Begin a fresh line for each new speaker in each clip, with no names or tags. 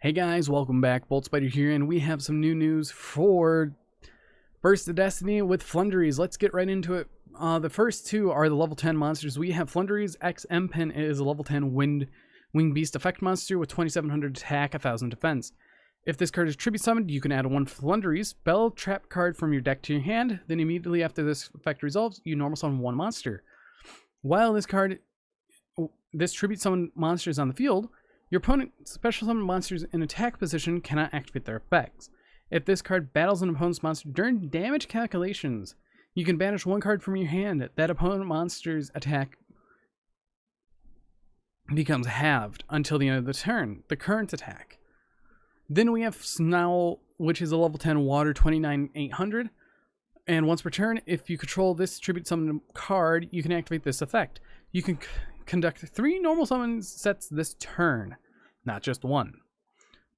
Hey guys, welcome back. Bolt Spider here, and we have some new news for Burst of Destiny with Flundereeze. Let's get right into it. The first two are the level 10 monsters. We have Flundereeze X M-Pen. It is a level 10 Winged Beast effect monster with 2700 attack, 1000 defense. If this card is tribute summoned, you can add one Flundereeze spell trap card from your deck to your hand. Then immediately after this effect resolves, you normal summon one monster. While this tribute summon monster is on the field, your opponent's special summon monsters in attack position cannot activate their effects. If this card battles an opponent's monster during damage calculations, you can banish one card from your hand. That opponent monster's attack becomes halved until the end of the turn, the current attack. Then we have Snowl, which is a level 10 water 29800. And once per turn, if you control this tribute summon card, you can activate this effect. You can conduct 3 normal summon sets this turn, not just one.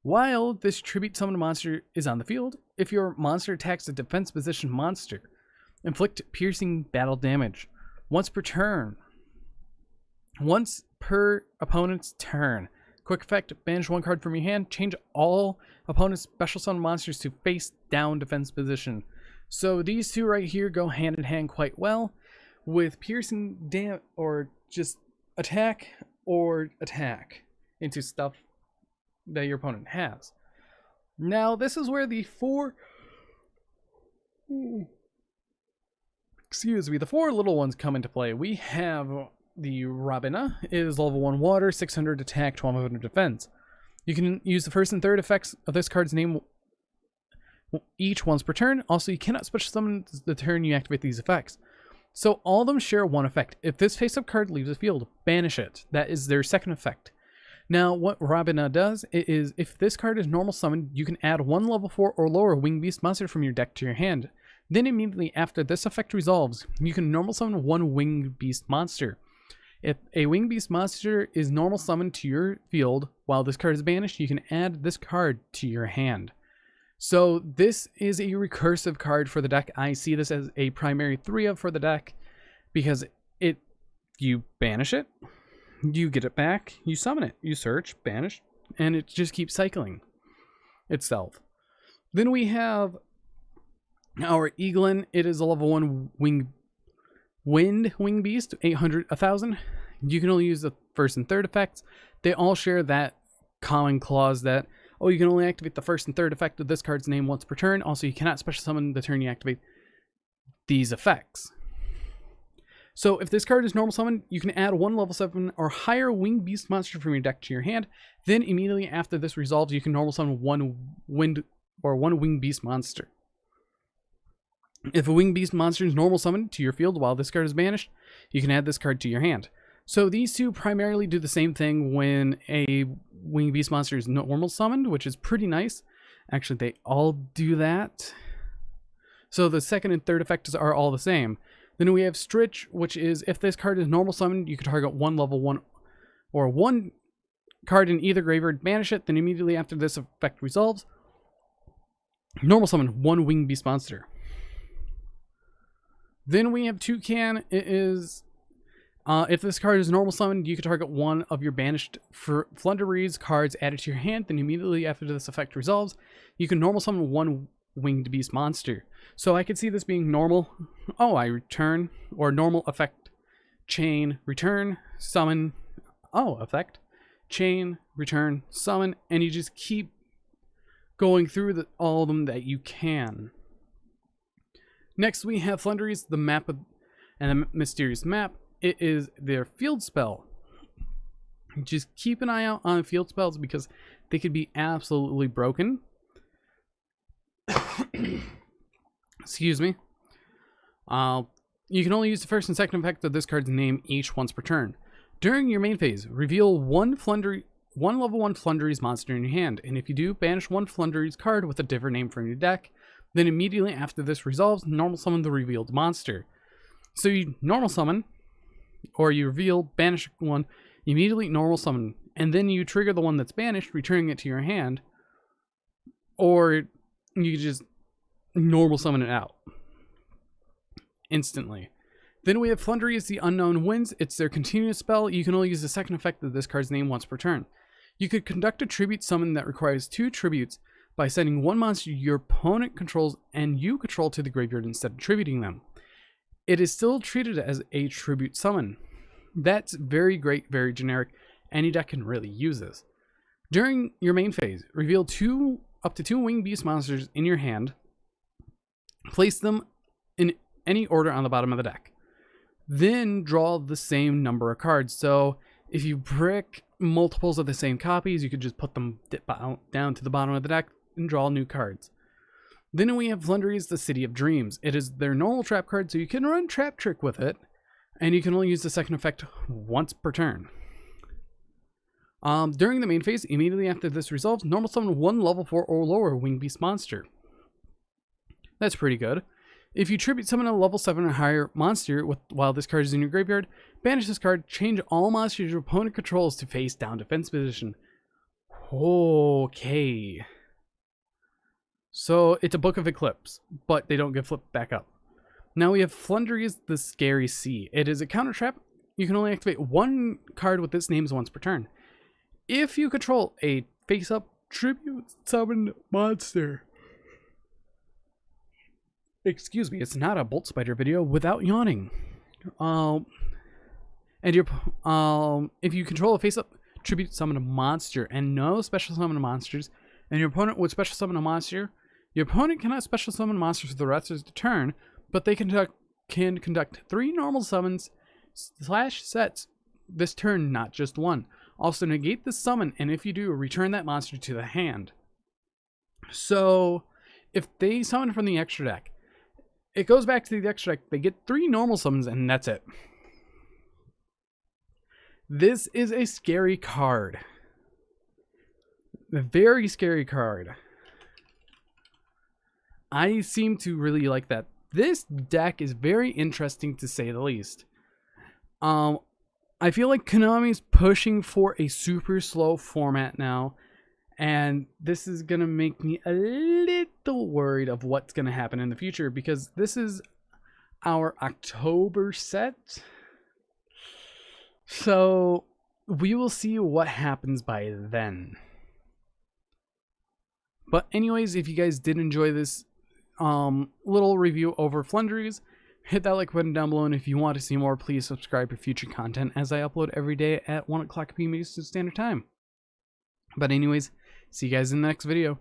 While this tribute summon monster is on the field, if your monster attacks a defense position monster, inflict piercing battle damage once per turn. Once per opponent's turn. Quick effect, banish one card from your hand, change all opponent's special summon monsters to face down defense position. So these two right here go hand in hand quite well with piercing or just attack into stuff that your opponent has. Now this is where the four little ones come into play. We have the Robina. It is level 1 water, 600 attack, 1200 defense. You can use the first and third effects of this card's name each once per turn. Also, you cannot special summon the turn you activate these effects. So all of them share one effect. If this face-up card leaves the field, banish it. That is their second effect. Now, what Robina does is, if this card is normal summoned, you can add one level 4 or lower Winged Beast monster from your deck to your hand. Then immediately after this effect resolves, you can normal summon one Winged Beast monster. If a Winged Beast monster is normal summoned to your field while this card is banished, you can add this card to your hand. So this is a recursive card for the deck. I see this as a primary 3-of for the deck because you banish it, you get it back, you summon it, you search, banish, and it just keeps cycling itself. Then we have our Eaglin. It is a level 1 Winged Beast, 800, 1000. You can only use the first and third effects. They all share that common clause that, oh, you can only activate the first and third effect of this card's name once per turn. Also, you cannot special summon the turn you activate these effects. So if this card is normal summoned, you can add one level 7 or higher Winged Beast monster from your deck to your hand. Then immediately after this resolves, you can normal summon one Winged Beast monster. If a Winged Beast monster is normal summoned to your field while this card is banished, you can add this card to your hand. So these two primarily do the same thing when a Winged Beast monster is normal summoned, which is pretty nice. Actually, they all do that. So the second and third effects are all the same. Then we have Stritch, which is, if this card is normal summoned, you can target one level 1 or 1 card in either graveyard, banish it, then immediately after this effect resolves, normal summon one Winged Beast monster. Then we have Toucan. It is, if this card is normal summoned, you can target one of your banished Flundereeze cards added to your hand. Then immediately after this effect resolves, you can normal summon one Winged Beast monster. So I could see this being normal. Oh, I return, or normal effect, chain, return, summon. Oh, effect, chain, return, summon, and you just keep going through all of them that you can. Next, we have Flundereeze, the map and the mysterious map. It is their field spell. Just keep an eye out on field spells because they could be absolutely broken. Excuse me. You can only use the first and second effect of this card's name each once per turn. During your main phase, reveal one level 1 Flundereeze monster in your hand, and if you do, banish one Flundereeze card with a different name from your deck. Then immediately after this resolves, normal summon the revealed monster. So you normal summon, or you reveal, banish one, immediately normal summon, and then you trigger the one that's banished, returning it to your hand, or you just normal summon it out instantly. Then we have Flundereeze, the Unknown Winds. It's their continuous spell. You can only use the second effect of this card's name once per turn. You could conduct a tribute summon that requires 2 tributes by sending one monster your opponent controls and you control to the graveyard instead of tributing them. It is still treated as a tribute summon. That's very great, very generic. Any deck can really use this. During your main phase, reveal up to 2 winged beast monsters in your hand. Place them in any order on the bottom of the deck. Then draw the same number of cards. So if you brick multiples of the same copies, you could just put them down to the bottom of the deck and draw new cards. Then we have Flundereeze, the City of Dreams. It is their normal trap card, so you can run Trap Trick with it, and you can only use the second effect once per turn. During the main phase, immediately after this resolves, normal summon 1 level 4 or lower winged beast monster. That's pretty good. If you tribute summon a level 7 or higher monster while this card is in your graveyard, banish this card, change all monsters your opponent controls to face down defense position. Okay. So it's a Book of Eclipse, but they don't get flipped back up. Now we have Flundereeze, the Scary Sea. It is a counter trap. You can only activate 1 card with its names once per turn. If you control a face-up tribute summon monster. Excuse me, it's not a Bolt Spider video without yawning. And if you control a face-up tribute summon a monster and no special summon monsters, and your opponent would special summon a monster, your opponent cannot special summon monsters for the rest of the turn, but they can conduct 3 normal summons / sets this turn, not just 1. Also negate the summon, and if you do, return that monster to the hand. So if they summon from the extra deck, it goes back to the extra deck, they get 3 normal summons, and that's it. This is a scary card. A very scary card. I seem to really like that. This deck is very interesting, to say the least. I feel like Konami's pushing for a super slow format now, and this is going to make me a little worried of what's going to happen in the future, because this is our October set. So we will see what happens by then. But anyways, if you guys did enjoy this little review over Flundereeze, hit that like button down below, and if you want to see more, please subscribe for future content as I upload every day at 1 o'clock p.m. Eastern Standard Time. But anyways, see you guys in the next video.